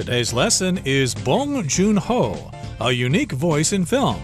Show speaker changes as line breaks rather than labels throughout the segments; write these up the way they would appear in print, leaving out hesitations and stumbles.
Today's lesson is Bong Joon-ho, a unique voice in film.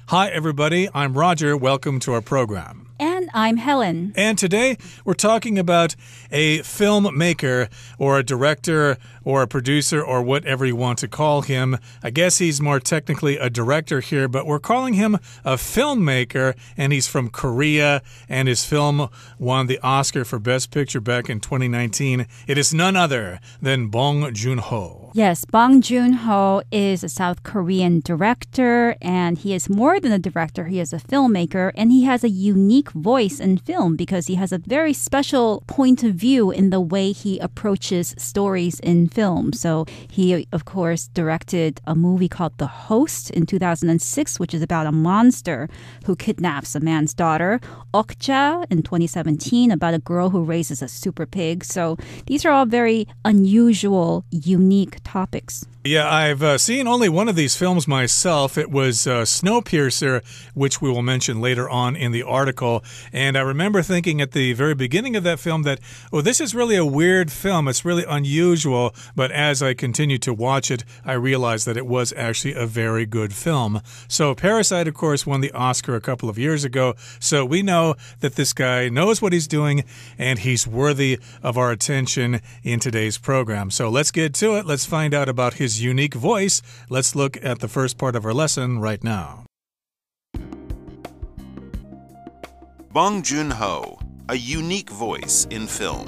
Hi, everybody. I'm Roger. Welcome to our program.
And I'm Helen.
And today we're talking about a filmmaker or a director or a producer or whatever you want to call him. I guess he's more technically a director here, but we're calling him a filmmaker, and he's from Korea, and his film won the Oscar for Best Picture back in 2019. It is none other than Bong Joon-ho.
Yes, Bong Joon-ho is a South Korean director, and he is more than a director. He is a filmmaker, and he has a unique voice in film because he has a very special point of view in the way he approaches stories in film. So he, of course, directed a movie called The Host in 2006, which is about a monster who kidnaps a man's daughter. Okja in 2017, about a girl who raises a super pig. So these are all very unusual, unique topics.
Yeah, I've seen only one of these films myself. It was Snowpiercer, which we will mention later on in the article. And I remember thinking at the very beginning of that film that, oh, this is really a weird film. It's really unusual. But as I continued to watch it, I realized that it was actually a very good film. So Parasite, of course, won the Oscar a couple of years ago. So we know that this guy knows what he's doing, and he's worthy of our attention in today's program. So let's get to it. Let's find out about his unique voice. Let's look at the first part of our lesson right now.
Bong Joon-ho, a unique voice in film.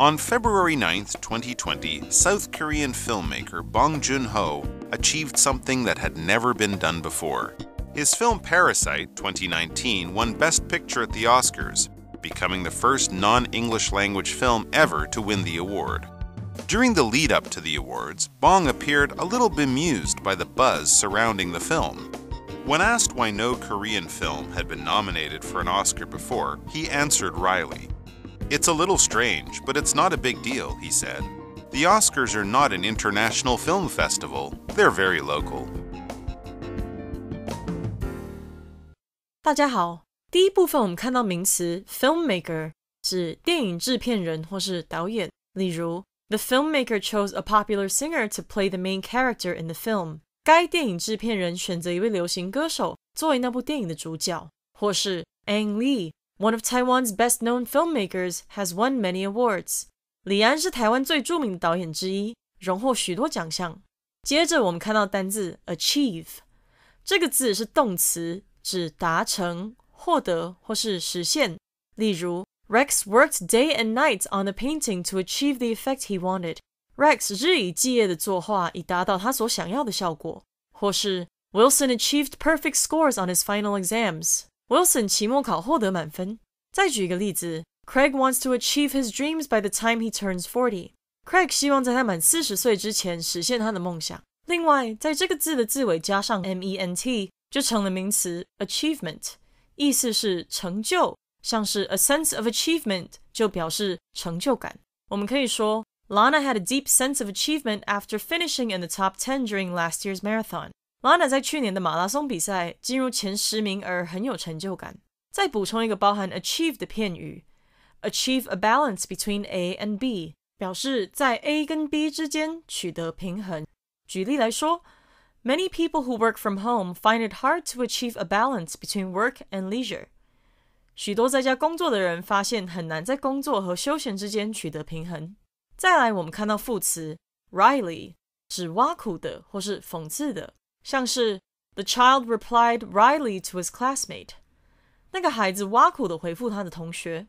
On February 9th, 2020, South Korean filmmaker Bong Joon-ho achieved something that had never been done before. His film Parasite 2019 won Best Picture at the Oscars, becoming the first non-English language film ever to win the award. During the lead-up to the awards, Bong appeared a little bemused by the buzz surrounding the film. When asked why no Korean film had been nominated for an Oscar before, he answered wryly, "It's a little strange, but it's not a big deal," he said. "The Oscars are not an international film festival. They're very local."
大家好，第一部分我们看到名词 filmmaker 指电影制片人或是导演，例如The filmmaker chose a popular singer to play the main character in the film. 该电影制片人选择一位流行歌手作为那部电影的主角。或是 Ang Lee, one of Taiwan's best-known filmmakers, has won many awards. 李安是台湾最著名的导演之一，荣获许多奖项。接着我们看到单字 achieve. 这个字是动词，指达成、获得或是实现。例如Rex worked day and night on the painting to achieve the effect he wanted. Rex 日以继夜地作画，以达到他所想要的效果。或是 Wilson achieved perfect scores on his final exams. Wilson 期末考获得满分。再举一个例子 Craig wants to achieve his dreams by the time he turns 40. Craig 希望在他满40岁之前实现他的梦想。另外，在这个字的字尾加上 ment， 就成了名词 achievement， 意思是成就。像是 a sense of achievement 就表示成就感。我们可以说 Lana had a deep sense of achievement after finishing in the top 10 during last year's marathon. Lana 在去年的马拉松比赛进入前10名而很有成就感。再补充一个包含 achieve 的片语 achieve a balance between A and B 表示在 A 跟 B 之间取得平衡。举例来说 Many people who work from home find it hard to achieve a balance between work and leisure.许多在家工作的人发现很难在工作和休闲之间取得平衡。再来我们看到副词 wryly 指挖苦的或是讽刺的，像是 The child replied wryly to his classmate. 那个孩子挖苦地回复他的同学。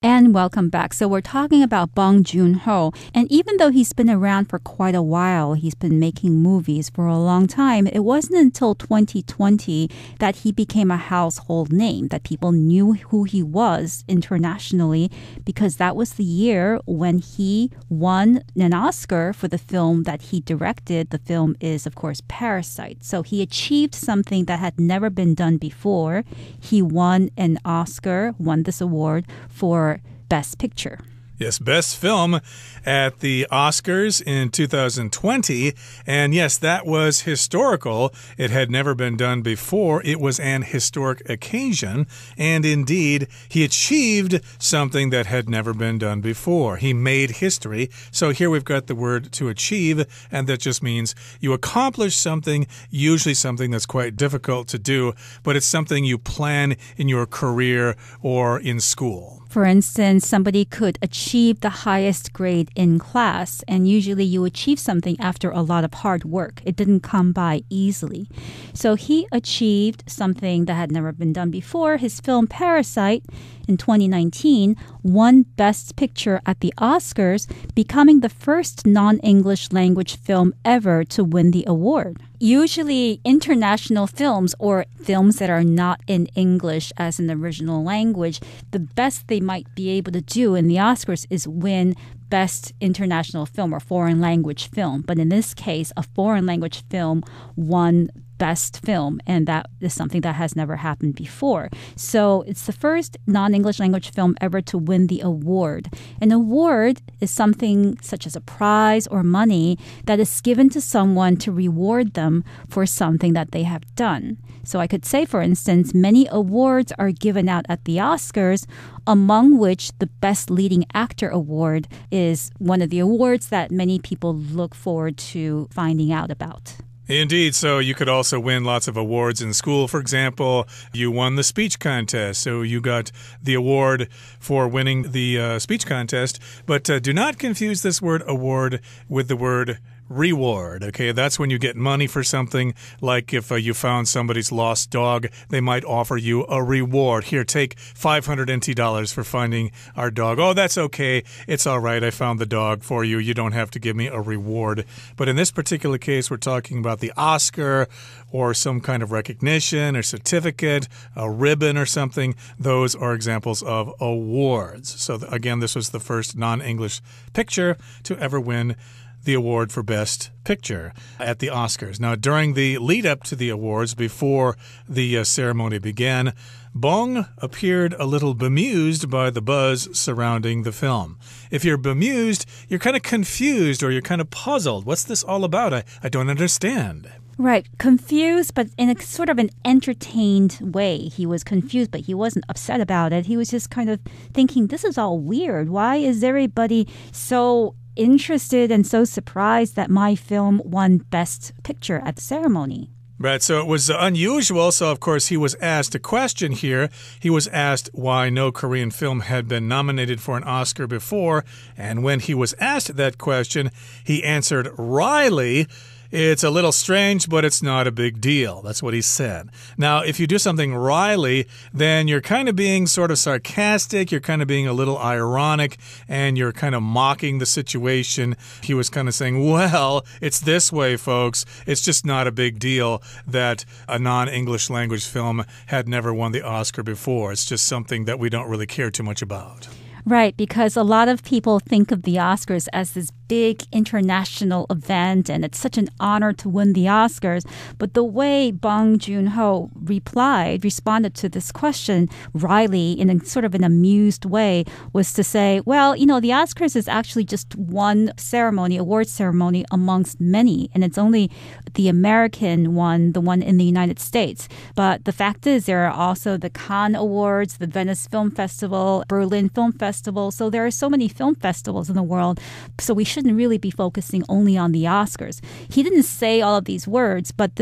And welcome back. So we're talking about Bong Joon-ho. And even though he's been around for quite a while, he's been making movies for a long time, it wasn't until 2020 that he became a household name, that people knew who he was internationally, because that was the year when he won an Oscar for the film that he directed. The film is, of course, Parasite. So he achieved something that had never been done before. He won an Oscar, won this award for Best Picture.
Yes, Best Film at the Oscars in 2020. And yes, that was historical. It had never been done before. It was an historic occasion. And indeed, he achieved something that had never been done before. He made history. So here we've got the word to achieve, and that just means you accomplish something, usually something that's quite difficult to do, but it's something you plan in your career or in school.
For instance, somebody could achieve the highest grade in class, and usually you achieve something after a lot of hard work. It didn't come by easily. So he achieved something that had never been done before. His film Parasite in 2019 won Best Picture at the Oscars, becoming the first non-English language film ever to win the award. Usually, international films or films that are not in English as an original language, the best they might be able to do in the Oscars is win Best International Film or Foreign Language Film. But in this case, a foreign language film won Best Film, and that is something that has never happened before. So it's the first non-English language film ever to win the award. An award is something such as a prize or money that is given to someone to reward them for something that they have done. So I could say, for instance, many awards are given out at the Oscars, among which the Best Leading Actor Award is one of the awards that many people look forward to finding out about.
Indeed. So you could also win lots of awards in school. For example, you won the speech contest, so you got the award for winning the speech contest. But do not confuse this word award with the word reward. Okay, that's when you get money for something, like if you found somebody's lost dog, they might offer you a reward. Here, take 500 NT dollars for finding our dog. Oh, that's okay. It's all right. I found the dog for you. You don't have to give me a reward. But in this particular case, we're talking about the Oscar or some kind of recognition or certificate, a ribbon or something. Those are examples of awards. So again, this was the first non-English picture to ever win the award for Best Picture at the Oscars. Now, during the lead-up to the awards, before the ceremony began, Bong appeared a little bemused by the buzz surrounding the film. If you're bemused, you're kind of confused or you're kind of puzzled. What's this all about? I don't understand.
Right, confused, but in a sort of an entertained way. He was confused, but he wasn't upset about it. He was just kind of thinking, this is all weird. Why is everybody so interested and so surprised that my film won Best Picture at the ceremony?
Right, so it was unusual. So, of course, he was asked a question here. He was asked why no Korean film had been nominated for an Oscar before. And when he was asked that question, he answered wryly, "It's a little strange, but it's not a big deal." That's what he said. Now, if you do something wryly, then you're kind of being sort of sarcastic, you're kind of being a little ironic, and you're kind of mocking the situation. He was kind of saying, well, it's this way, folks. It's just not a big deal that a non-English language film had never won the Oscar before. It's just something that we don't really care too much about.
Right, because a lot of people think of the Oscars as this big international event, and it's such an honor to win the Oscars. But the way Bong Joon-ho responded to this question, Riley, in a sort of an amused way, was to say, well, you know, the Oscars is actually just one ceremony, award ceremony amongst many, and it's only the American one, the one in the United States. But the fact is, there are also the Cannes Awards, the Venice Film Festival, Berlin Film Festival. So there are so many film festivals in the world. So we shouldn't really be focusing only on the Oscars. He didn't say all of these words, but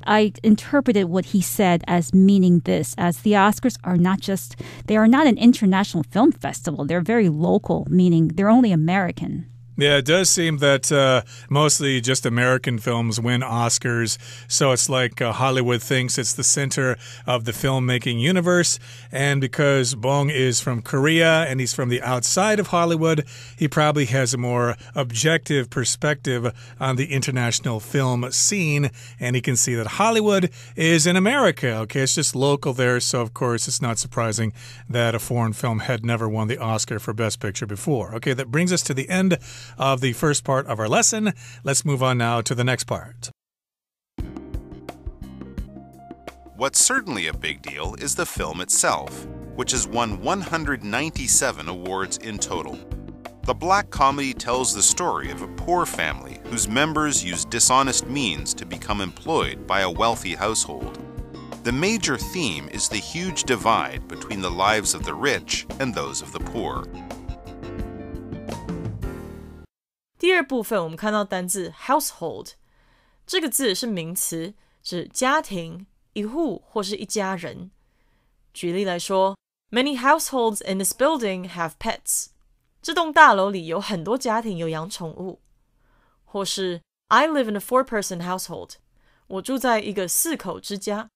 I interpreted what he said as meaning this, as the Oscars they are not an international film festival. They're very local, meaning they're only American.
Yeah, it does seem that mostly just American films win Oscars. So it's like Hollywood thinks it's the center of the filmmaking universe. And because Bong is from Korea and he's from the outside of Hollywood, he probably has a more objective perspective on the international film scene. And he can see that Hollywood is in America. Okay, it's just local there. So, of course, it's not surprising that a foreign film had never won the Oscar for Best Picture before. Okay, that brings us to the end of the first part of our lesson. Let's move on now to the next part.
What's certainly a big deal is the film itself, which has won 197 awards in total. The black comedy tells the story of a poor family whose members use dishonest means to become employed by a wealthy household. The major theme is the huge divide between the lives of the rich and those of the poor.
第二部分我们看到单字 household， 这个字是名词，指家庭、一户或是一家人。举例来说 Many households in this building have pets. 这栋大楼里有很多家庭有养宠物。或是 I live in a 4-person household. 我住在一个4口之家。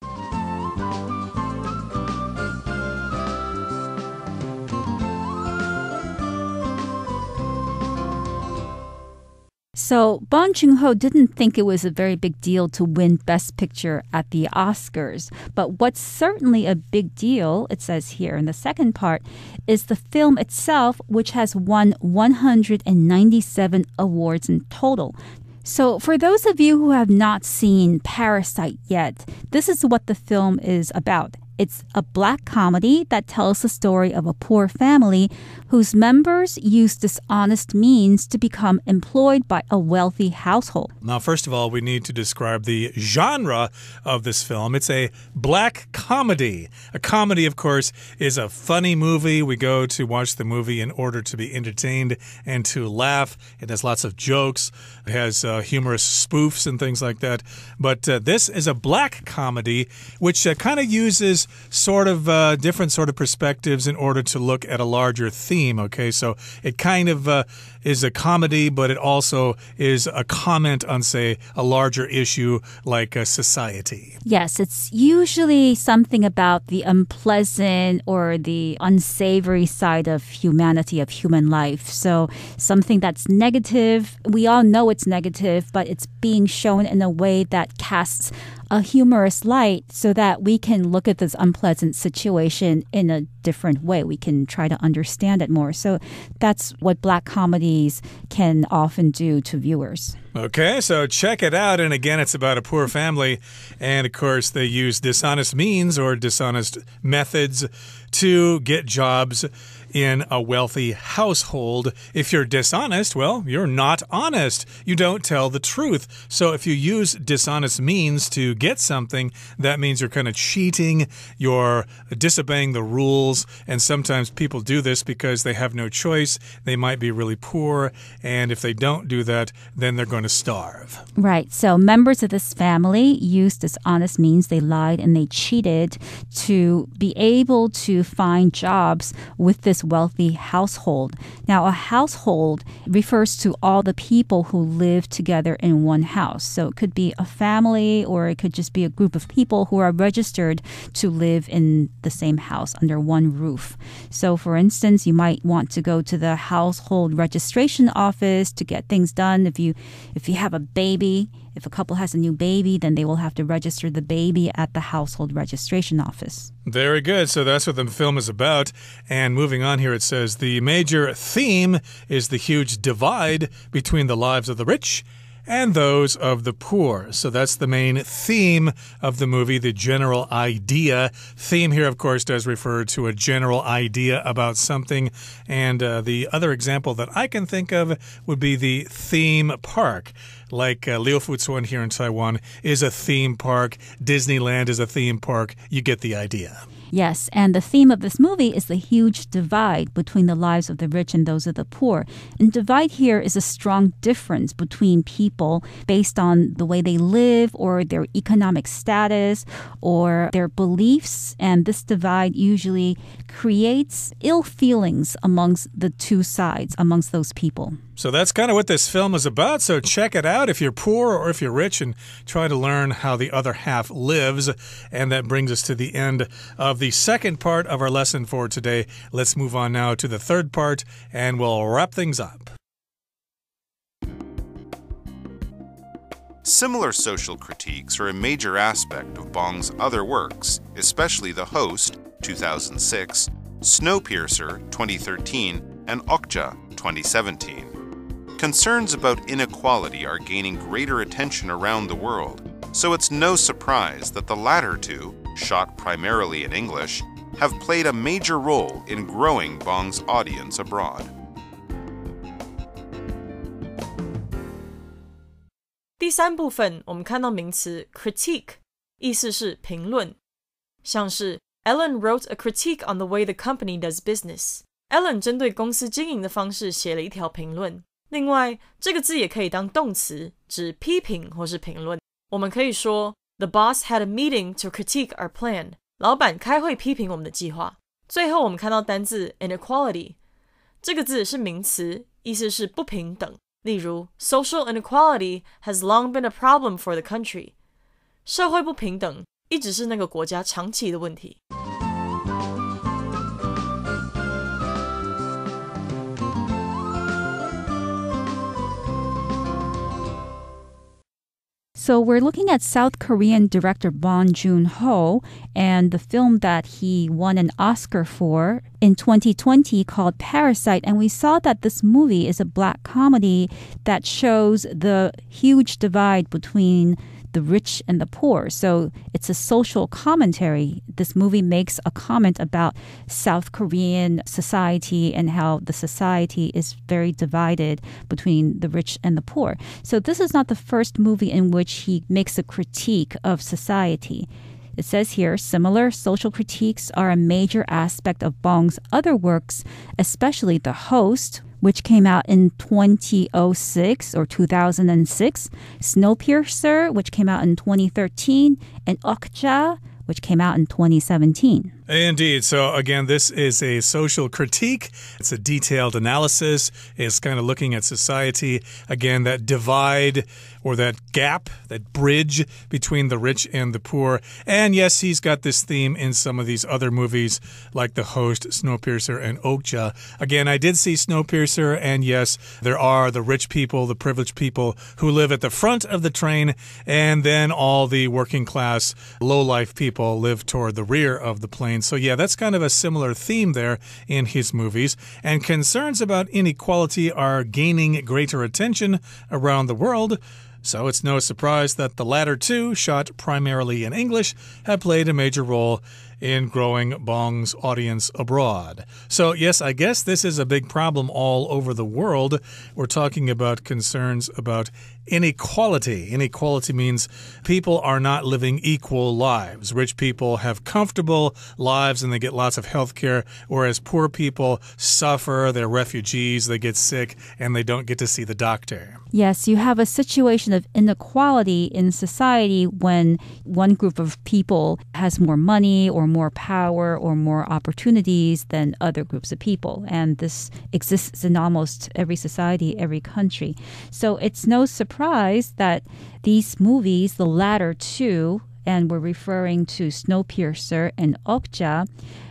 So Bong Joon-ho didn't think it was a very big deal to win Best Picture at the Oscars. But what's certainly a big deal, it says here in the second part, is the film itself, which has won 197 awards in total. So for those of you who have not seen Parasite yet, this is what the film is about. It's a black comedy that tells the story of a poor family whose members use dishonest means to become employed by a wealthy household.
Now, first of all, we need to describe the genre of this film. It's a black comedy. A comedy, of course, is a funny movie. We go to watch the movie in order to be entertained and to laugh. It has lots of jokes. It has humorous spoofs and things like that. But this is a black comedy, which kind of uses sort of different sort of perspectives in order to look at a larger theme, okay? So it kind of is a comedy, but it also is a comment on, say, a larger issue like society.
Yes, it's usually something about the unpleasant or the unsavory side of humanity, of human life. So something that's negative, we all know it's negative, but it's being shown in a way that casts a humorous light so that we can look at this unpleasant situation in a different way. We can try to understand it more. So that's what black comedies can often do to viewers.
Okay, so check it out. And again, it's about a poor family. And of course, they use dishonest means or dishonest methods to get jobs in a wealthy household. If you're dishonest, well, you're not honest. You don't tell the truth. So if you use dishonest means to get something, that means you're kind of cheating, you're disobeying the rules, and sometimes people do this because they have no choice. They might be really poor, and if they don't do that, then they're going to starve.
Right. So members of this family used dishonest means. They lied and they cheated to be able to find jobs with this wealthy household. Now, a household refers to all the people who live together in one house. So it could be a family or it could just be a group of people who are registered to live in the same house under one roof. So, for instance, you might want to go to the household registration office to get things done. If you have a baby, if a couple has a new baby, then they will have to register the baby at the household registration office.
Very good. So that's what the film is about. And moving on here, it says the major theme is the huge divide between the lives of the rich and those of the poor. So that's the main theme of the movie, the general idea. Theme here, of course, does refer to a general idea about something. And the other example that I can think of would be the theme park. Like Liufuzuan here in Taiwan is a theme park. Disneyland is a theme park. You get the idea.
Yes, and the theme of this movie is the huge divide between the lives of the rich and those of the poor. And divide here is a strong difference between people based on the way they live or their economic status or their beliefs. And this divide usually creates ill feelings amongst the two sides, amongst those people.
So that's kind of what this film is about. So check it out if you're poor or if you're rich and try to learn how the other half lives. And that brings us to the end of the second part of our lesson for today. Let's move on now to the third part and we'll wrap things up.
Similar social critiques are a major aspect of Bong's other works, especially The Host, 2006, Snowpiercer, 2013, and Okja, 2017. Concerns about inequality are gaining greater attention around the world, so it's no surprise that the latter two, shot primarily in English, have played a major role in growing Bong's audience abroad.
第三部分我们看到名词 critique， 意思是评论，像是 Ellen wrote a critique on the way the company does business。 Ellen 针对公司经营的方式写了一条评论。另外，这个字也可以当动词，指批评或是评论。我们可以说 The boss had a meeting to critique our plan。 老板开会批评我们的计划。最后我们看到单字 inequality， 这个字是名词，意思是不平等。例如 Social inequality has long been a problem for the country。 社会不平等一直是那个国家长期的问题。
So we're looking at South Korean director Bong Joon-ho and the film that he won an Oscar for in 2020 called Parasite. And we saw that this movie is a black comedy that shows the huge divide between the rich and the poor. So it's a social commentary. This movie makes a comment about South Korean society and how the society is very divided between the rich and the poor. So this is not the first movie in which he makes a critique of society. It says here, similar social critiques are a major aspect of Bong's other works, especially The Host, which came out in 2006 or 2006, Snowpiercer, which came out in 2013, and Okja, which came out in 2017.
Indeed. So again, this is a social critique. It's a detailed analysis. It's kind of looking at society. Again, that divide or that gap, that bridge between the rich and the poor. And yes, he's got this theme in some of these other movies like The Host, Snowpiercer, and Okja. Again, I did see Snowpiercer, and yes, there are the rich people, the privileged people who live at the front of the train, and then all the working class, low-life people live toward the rear of the plane. So yeah, that's kind of a similar theme there in his movies. And concerns about inequality are gaining greater attention around the world. So it's no surprise that the latter two, shot primarily in English, have played a major role in growing Bong's audience abroad. So yes, I guess this is a big problem all over the world. We're talking about concerns about inequality. Inequality means people are not living equal lives. Rich people have comfortable lives and they get lots of health care, whereas poor people suffer, they're refugees, they get sick, and they don't get to see the doctor.
Yes, you have a situation of inequality in society when one group of people has more money or more power or more opportunities than other groups of people. And this exists in almost every society, every country. So it's no surprise that these movies, the latter two, and we're referring to Snowpiercer and Okja,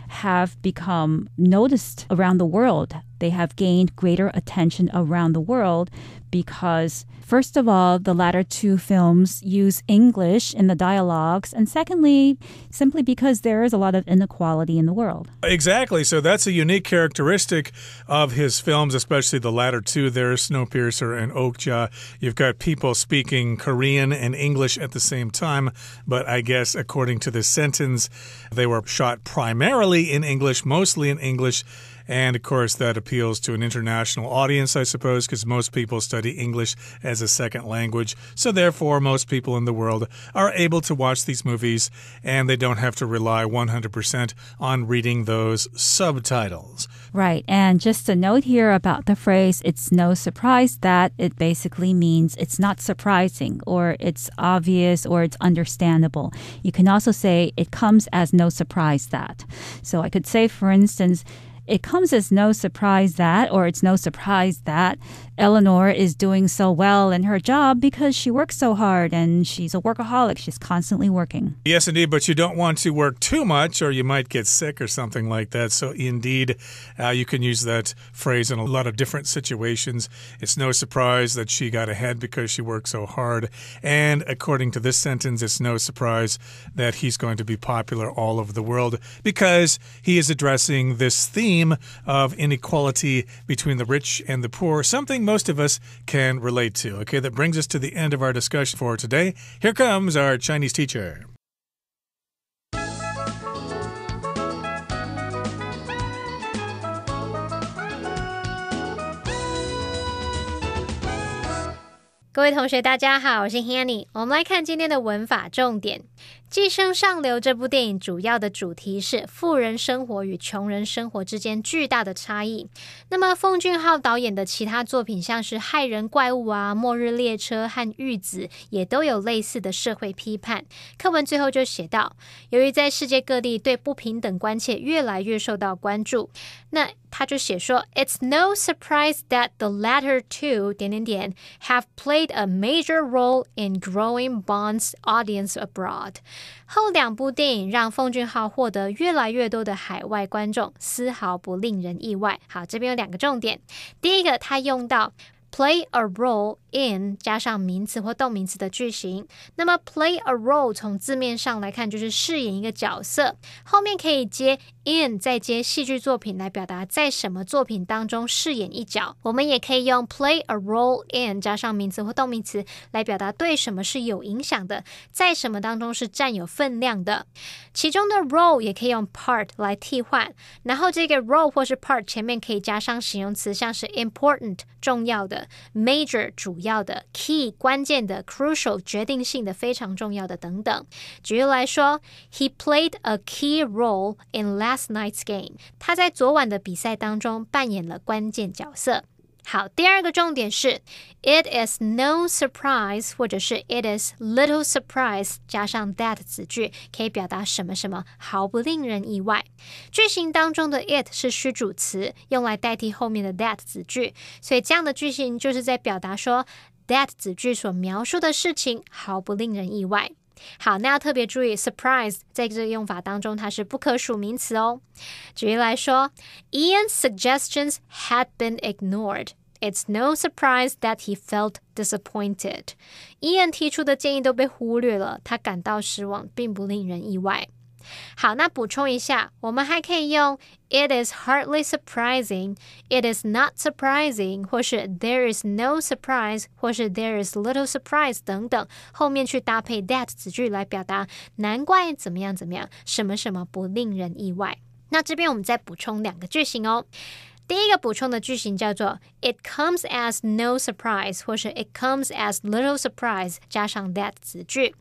have become noticed around the world. They have gained greater attention around the world because, first of all, the latter two films use English in the dialogues, and secondly, simply because there is a lot of inequality in the world.
Exactly. So that's a unique characteristic of his films, especially the latter two there, Snowpiercer and Okja. You've got people speaking Korean and English at the same time, but I guess according to this sentence, they were shot primarily in English, mostly in English. And, of course, that appeals to an international audience, I suppose, because most people study English as a second language. So, therefore, most people in the world are able to watch these movies, and they don't have to rely 100% on reading those subtitles.
Right. And just a note here about the phrase, it's no surprise that, it basically means it's not surprising, or it's obvious, or it's understandable. You can also say it comes as no surprise that. So I could say, for instance, it comes as no surprise that, or it's no surprise that Eleanor is doing so well in her job because she works so hard and she's a workaholic. She's constantly working.
Yes, indeed, but you don't want to work too much or you might get sick or something like that. So indeed, you can use that phrase in a lot of different situations. It's no surprise that she got ahead because she worked so hard. And according to this sentence, it's no surprise that he's going to be popular all over the world because he is addressing this theme of inequality between the rich and the poor, something most of us can relate to. Okay, that brings us to the end of our discussion for today. Here comes our Chinese teacher.
各位同学大家好，我是 Hanny， 我们来看今天的文法重点。寄生上流这部电影主要的主题是富人生活与穷人生活之间巨大的差异。那么奉俊昊导演的其他作品像是害人怪物啊、末日列车和玉子也都有类似的社会批判。课文最后就写到，由于在世界各地对不平等关切越来越受到关注，那他就写说 It's no surprise that the latter two... have played a major role in growing Bond's audience abroad. 后两部电影让奉俊昊获得越来越多的海外观众，丝毫不令人意外。好，这边有两个重点。第一个，他用到play a role in 加上名词或动名词的句型。那么 play a role 从字面上来看就是饰演一个角色，后面可以接 in 再接戏剧作品来表达在什么作品当中饰演一角。我们也可以用 play a role in 加上名词或动名词来表达对什么是有影响的，在什么当中是占有分量的。其中的 role 也可以用 part 来替换，然后这个 role 或是 part 前面可以加上形容词，像是 important 重要的， major 主要的， key 关键的， crucial 决定性的，非常重要的等等。举例来说 He played a key role in last night's game. 他在昨晚的比赛当中扮演了关键角色。好，第二个重点是 It is no surprise 或者是 It is little surprise 加上 that 子句，可以表达什么什么毫不令人意外。句型当中的 it 是虚主词，用来代替后面的 that 子句，所以这样的句型就是在表达说 that 子句所描述的事情毫不令人意外。好，那要特别注意 surprise 在这个用法当中它是不可数名词哦。举例来说 Ian's suggestions had been ignored. It's no surprise that he felt disappointed. Ian 提出的建议都被忽略了，他感到失望，并不令人意外。好，那补充一下，我们还可以用 It is hardly surprising, It is not surprising, 或是 There is no surprise, 或是 There is little surprise 等等，后面去搭配 that 子句来表达难怪怎么样怎么样，什么什么不令人意外。那这边我们再补充两个句型哦。第一个补充的句型叫做 It comes as no surprise 或是 It comes as little surprise 加上 that 子句。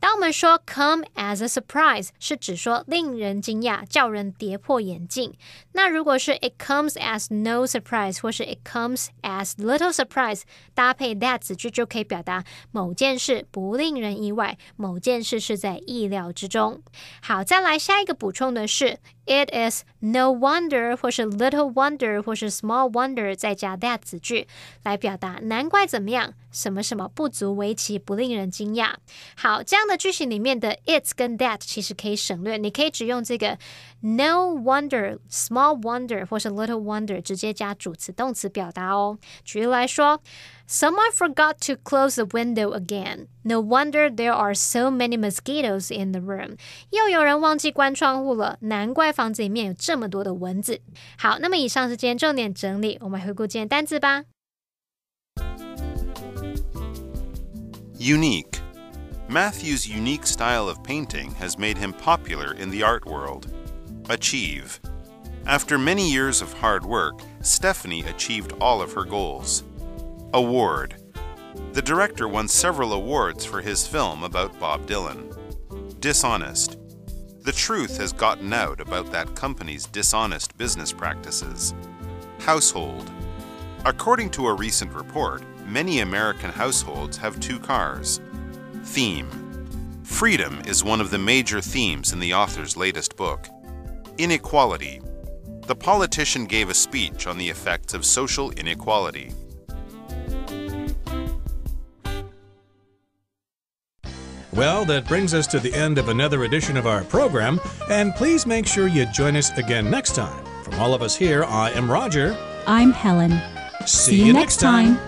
当我们说 come as a surprise 是指说令人惊讶，叫人跌破眼镜。那如果是 It comes as no surprise 或是 It comes as little surprise 搭配 that 子句就可以表达某件事不令人意外，某件事是在意料之中。好，再来下一个补充的是It is no wonder 或是 little wonder 或是 small wonder 再加 that 子句来表达难怪怎么样，什么什么不足为奇，不令人惊讶。好，这样的句型里面的 it 跟 that 其实可以省略，你可以只用这个 no wonder, small wonder 或是 little wonder 直接加主词动词表达哦。举例来说Someone forgot to close the window again. No wonder there are so many mosquitoes in the room. 又有人忘记关窗户了，难怪房子里面有这么多的蚊子。好，那么以上是今天重点整理，我们回顾今天单字吧。
Unique. Matthew's unique style of painting has made him popular in the art world. Achieve. After many years of hard work, Stephanie achieved all of her goals.Award. The director won several awards for his film about Bob Dylan. Dishonest. The truth has gotten out about that company's dishonest business practices. Household. According to a recent report, many American households have 2 cars. Theme. Freedom is one of the major themes in the author's latest book. Inequality. The politician gave a speech on the effects of social
inequality.Well, that brings us to the end of another edition of our program, and please make sure you join us again next time. From all of us here, I am Roger.
I'm Helen.
See you next time.